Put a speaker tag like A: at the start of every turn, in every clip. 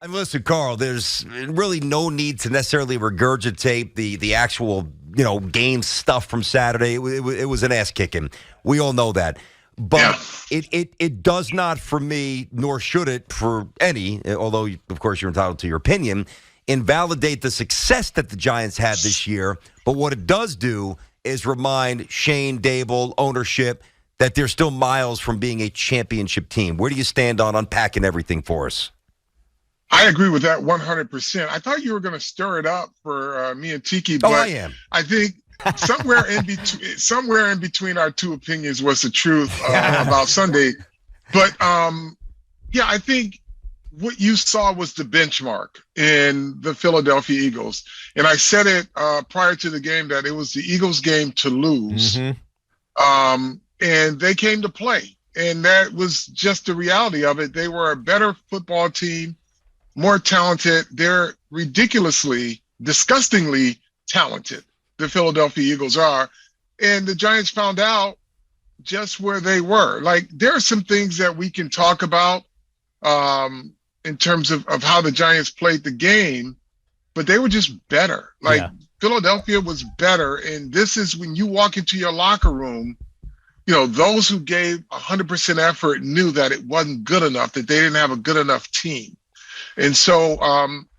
A: And listen, Carl, there's really no need to necessarily regurgitate the actual, game stuff from Saturday. It was an ass kicking. We all know that. But it does not, for me, nor should it for any, although, of course, you're entitled to your opinion, invalidate the success that the Giants had this year. But what it does do is remind Shane, Dable, ownership, that they're still miles from being a championship team. Where do you stand on unpacking everything for us?
B: I agree with that 100%. I thought you were going to stir it up for me and Tiki, but
A: I am.
B: I think somewhere in between our two opinions was the truth about Sunday. But I think what you saw was the benchmark in the Philadelphia Eagles, and I said it prior to the game that it was the Eagles' game to lose, and they came to play, and that was just the reality of it. They were a better football team. More talented. They're disgustingly talented. The Philadelphia Eagles are. And the Giants found out just where they were. Like, there are some things that we can talk about in terms of how the Giants played the game, but they were just better. Philadelphia was better. And this is when you walk into your locker room, those who gave 100% effort knew that it wasn't good enough, that they didn't have a good enough team. And so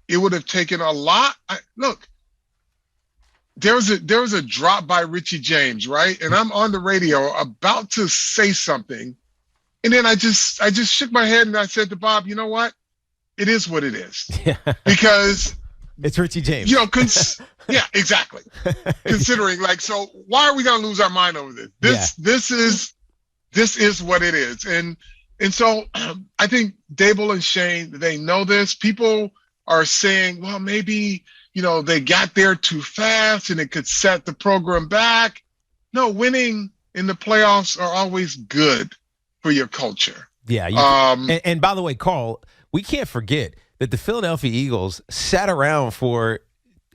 B: it would have taken a lot. Look, there was a drop by Richie James, right? And I'm on the radio about to say something, and then I just shook my head and I said to Bob, you know what? It is what it is. Yeah. Because
C: it's Richie James.
B: Yeah, exactly. Considering, so why are we gonna lose our mind over this? This is what it is. And so I think Dable and Shane, they know this. People are saying, well, maybe, they got there too fast and it could set the program back. No, winning in the playoffs are always good for your culture.
C: Yeah. And by the way, Carl, we can't forget that the Philadelphia Eagles sat around for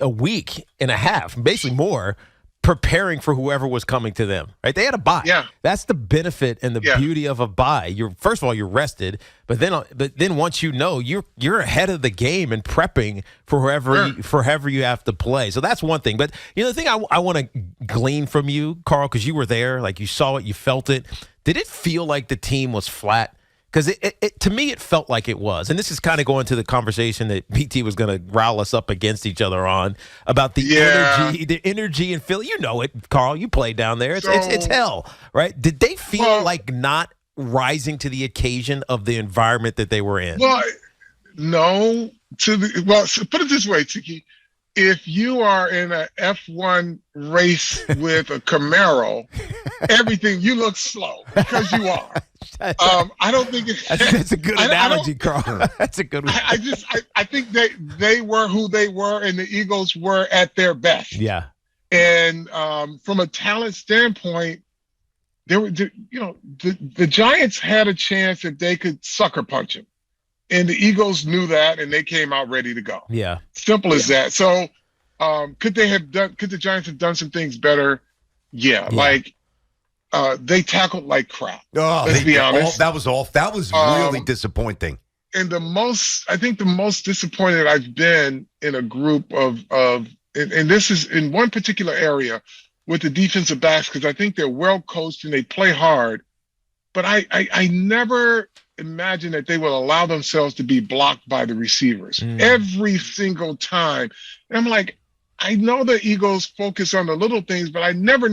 C: a week and a half, basically more, preparing for whoever was coming to them, right? They had a bye.
B: Yeah.
C: That's the benefit and the beauty of a bye. First of all, you're rested, but then once you're ahead of the game and prepping for whoever you have to play. So that's one thing. But the thing I want to glean from you, Carl, because you were there, you saw it, you felt it. Did it feel like the team was flat? Because to me, it felt like it was. And this is kind of going to the conversation that BT was going to rile us up against each other on about the energy in Philly. You know it, Carl. You played down there. It's hell, right? Did they feel like not rising to the occasion of the environment that they were in?
B: Well, no. So put it this way, Tiki. If you are in an F1 race with a Camaro, everything, you look slow because you are. I don't think
C: that's a good analogy, Carl. That's a good one.
B: I think they were who they were, and the Eagles were at their best.
C: Yeah.
B: And from a talent standpoint, the Giants had a chance if they could sucker punch them. And the Eagles knew that, and they came out ready to go.
C: Yeah.
B: Simple as that. So could the Giants have done some things better? Yeah. They tackled like crap. Let's be honest.
A: That was really disappointing.
B: And I think the most disappointed I've been in a group of and this is in one particular area with the defensive backs, because I think they're well coached and they play hard. But I never imagine that they will allow themselves to be blocked by the receivers every single time. And I'm like, I know the Eagles focus on the little things, but I never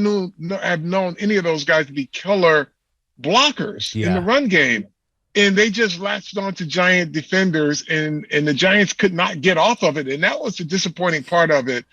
B: have known any of those guys to be killer blockers in the run game. And they just latched on to Giant defenders, and the Giants could not get off of it. And that was the disappointing part of it.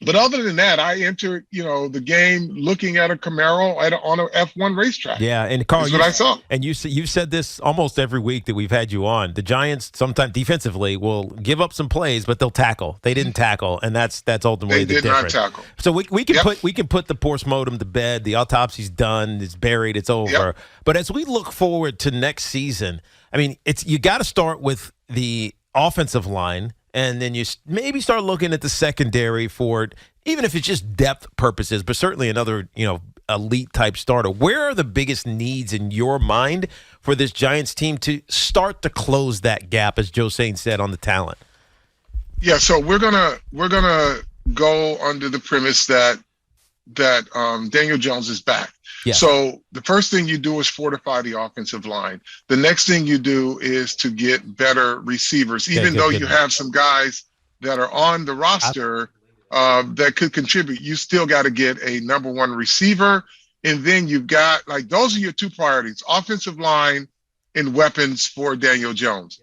B: But other than that, I entered, the game looking at a Camaro on an F1 racetrack.
C: Yeah, and Carl,
B: that's what I saw.
C: And you've said this almost every week that we've had you on. The Giants sometimes defensively will give up some plays, but they'll tackle. They didn't tackle, and that's ultimately the difference.
B: They did not tackle.
C: So we can put the postmortem to bed. The autopsy's done. It's buried. It's over. Yep. But as we look forward to next season, I mean, you got to start with the offensive line. And then you maybe start looking at the secondary for, even if it's just depth purposes, but certainly another, elite type starter. Where are the biggest needs in your mind for this Giants team to start to close that gap, as Joe Sain said, on the talent?
B: Yeah, so we're gonna go under the premise that Daniel Jones is back.
C: Yeah.
B: So the first thing you do is fortify the offensive line. The next thing you do is to get better receivers, even though you have some guys that are on the roster that could contribute. You still got to get a number one receiver. And then you've got, like, those are your two priorities: offensive line and weapons for Daniel Jones.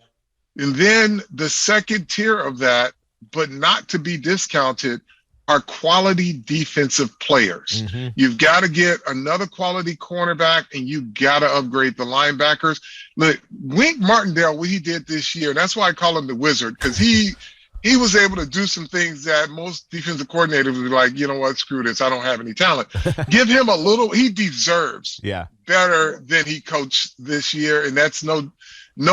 B: And then the second tier of that, but not to be discounted, are quality defensive players.
C: Mm-hmm.
B: You've got to get another quality cornerback, and you got to upgrade the linebackers. Look, Wink Martindale, what he did this year, and that's why I call him the Wizard, because he was able to do some things that most defensive coordinators would be like, you know what, screw this, I don't have any talent. Give him a little, he deserves better than he coached this year, and that's no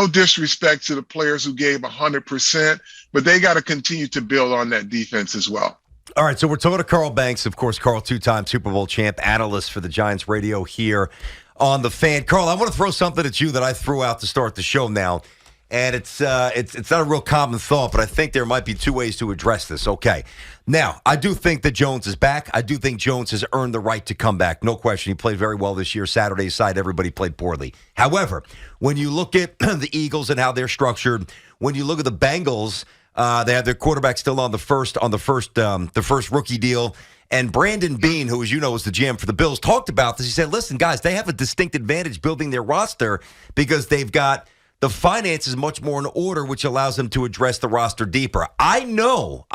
B: disrespect to the players who gave 100%, but they got to continue to build on that defense as well.
A: All right, so we're talking to Carl Banks, of course. Carl, two-time Super Bowl champ, analyst for the Giants radio here on the Fan. Carl, I want to throw something at you that I threw out to start the show now, and it's not a real common thought, but I think there might be two ways to address this. Okay, now, I do think that Jones is back. I do think Jones has earned the right to come back. No question. He played very well this year. Saturday's side, everybody played poorly. However, when you look at the Eagles and how they're structured, when you look at the Bengals, they have their quarterback still on the first rookie deal. And Brandon Beane, who, as you know, is the GM for the Bills, talked about this. He said, listen, guys, they have a distinct advantage building their roster because they've got the finances much more in order, which allows them to address the roster deeper. I know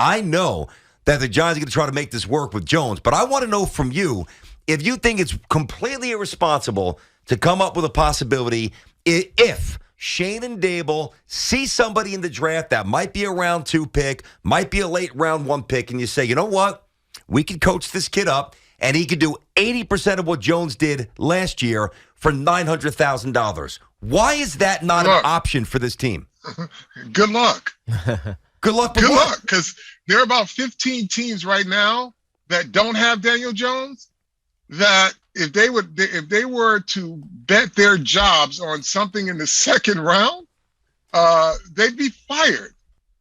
A: that the Giants are going to try to make this work with Jones, but I want to know from you if you think it's completely irresponsible to come up with a possibility if Shane and Dable see somebody in the draft that might be a round 2 pick, might be a late round 1 pick, and you say, you know what? We can coach this kid up, and he could do 80% of what Jones did last year for $900,000. Why is that not an option for this team?
B: Good luck.
A: Good luck.
B: Good luck, because there are about 15 teams right now that don't have Daniel Jones that if they were to bet their jobs on something in the second round, they'd be fired.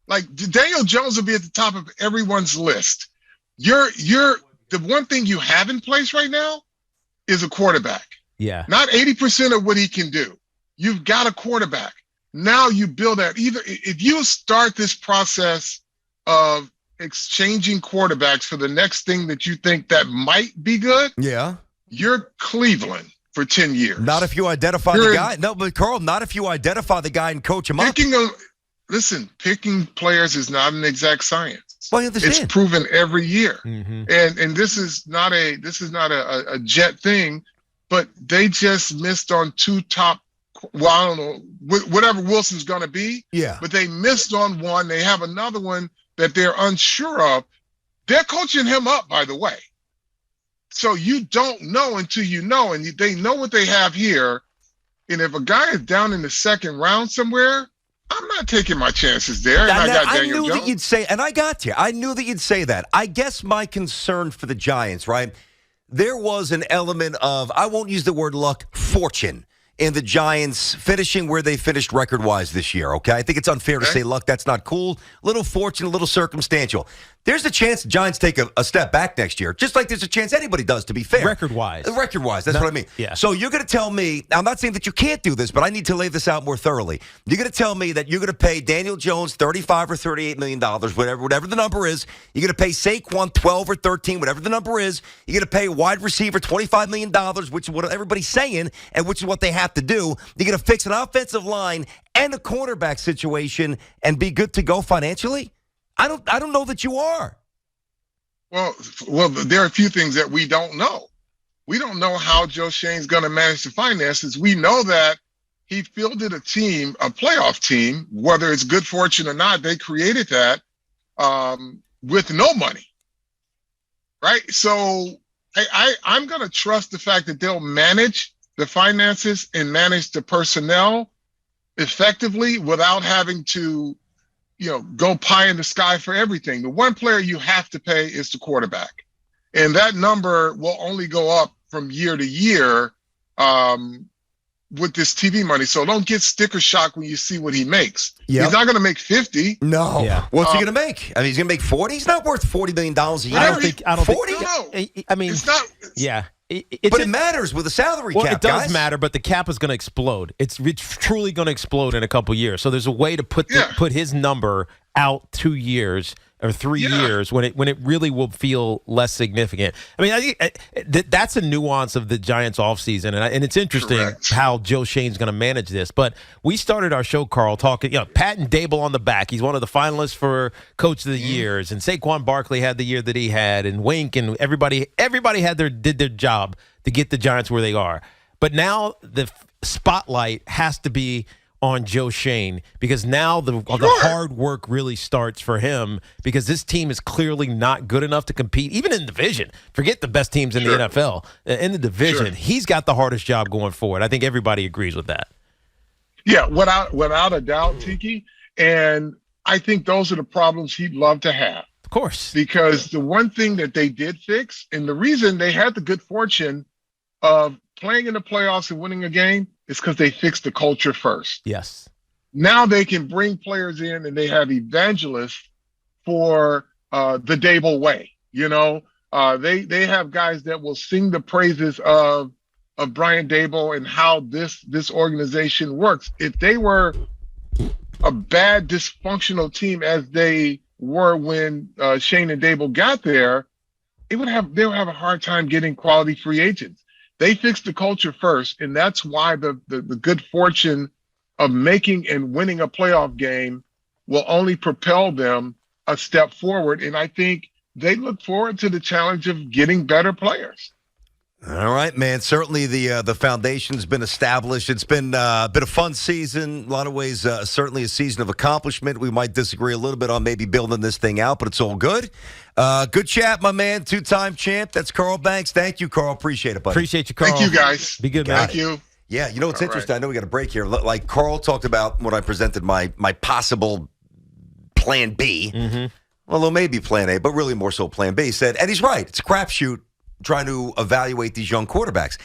B: Like, Daniel Jones will be at the top of everyone's list. The one thing you have in place right now is a quarterback.
C: Yeah.
B: Not 80% of what he can do. You've got a quarterback. Now you build that. Either if you start this process of exchanging quarterbacks for the next thing that you think that might be good. Yeah. You're Cleveland for 10 years.
A: Not if you identify the guy. No, but Carl, not if you identify the guy and coach him up.
B: Picking players is not an exact science.
A: Well, I understand.
B: It's proven every year.
C: Mm-hmm.
B: And this is not a Jet thing, but they just missed on two top. Well, I don't know, whatever Wilson's going to be.
A: Yeah.
B: But they missed on one. They have another one that they're unsure of. They're coaching him up, by the way. So you don't know until you know, and they know what they have here. And if a guy is down in the second round somewhere, I'm not taking my chances there. And I knew
A: that you'd say, and I got you. I knew that you'd say that. I guess my concern for the Giants, right? There was an element of, I won't use the word luck, fortune in the Giants finishing where they finished record-wise this year, okay? I think it's unfair to say luck. That's not cool. Little fortune, a little circumstantial. There's a chance the Giants take a step back next year, just like there's a chance anybody does, to be fair.
C: Record-wise.
A: Record-wise, that's what I mean.
C: Yeah.
A: So you're going to tell me, I'm not saying that you can't do this, but I need to lay this out more thoroughly. You're going to tell me that you're going to pay Daniel Jones $35 or $38 million, whatever the number is. You're going to pay Saquon 12 or 13, whatever the number is. You're going to pay wide receiver $25 million, which is what everybody's saying, and which is what they have to do. You're going to fix an offensive line and a quarterback situation and be good to go financially? I don't know that you are.
B: Well, there are a few things that we don't know. We don't know how Joe Shane's going to manage the finances. We know that he fielded a team, a playoff team, whether it's good fortune or not, they created that with no money, right? So I'm going to trust the fact that they'll manage the finances and manage the personnel effectively without having to, go pie in the sky for everything. The one player you have to pay is the quarterback. And that number will only go up from year to year with this TV money. So don't get sticker shock when you see what he makes. Yep. He's not going to make 50.
A: No. Yeah. What's he going to make? I mean, he's going to make 40. He's not worth $40 million a year.
C: I don't
A: 40.
C: Think, I mean,
B: it's not.
C: Yeah.
A: It matters with the salary cap,
C: it does
A: guys.
C: matter, but the cap is going to explode. It's truly going to explode in a couple years. So there's a way to put his number out 2 years or 3 years when it really will feel less significant. I mean, I think that's a nuance of the Giants offseason, and it's interesting how Joe Shane's going to manage this. But we started our show, Carl, talking, patting Dable on the back. He's one of the finalists for Coach of the Years, and Saquon Barkley had the year that he had, and Wink, and everybody did their job to get the Giants where they are. But now the spotlight has to be on Joe Shane, because now the hard work really starts for him, because this team is clearly not good enough to compete, even in the division. Forget the best teams in the NFL. In the division, he's got the hardest job going forward. I think everybody agrees with that.
B: Yeah, without a doubt, Tiki. And I think those are the problems he'd love to have.
C: Of course.
B: Because the one thing that they did fix, and the reason they had the good fortune of playing in the playoffs and winning a game, is because they fixed the culture first.
C: Yes.
B: Now they can bring players in, and they have evangelists for the Dable way. They have guys that will sing the praises of Brian Dable and how this organization works. If they were a bad, dysfunctional team as they were when Shane and Dable got there, they'll have a hard time getting quality free agents. They fixed the culture first, and that's why the good fortune of making and winning a playoff game will only propel them a step forward. And I think they look forward to the challenge of getting better players.
A: All right, man. Certainly the foundation's been established. It's been a fun season. A lot of ways, certainly a season of accomplishment. We might disagree a little bit on maybe building this thing out, but it's all good. Good chat, my man. 2-time champ. That's Carl Banks. Thank you, Carl. Appreciate it, buddy.
C: Appreciate you, Carl.
B: Thank you, guys.
C: Be good, man.
B: Thank you.
A: Yeah, what's
B: all
A: interesting?
B: Right.
A: I know we got a break here. Like Carl talked about when I presented my possible plan B. Mm-hmm. Although maybe plan A, but really more so plan B. He said, and he's right. It's a crapshoot trying to evaluate these young quarterbacks.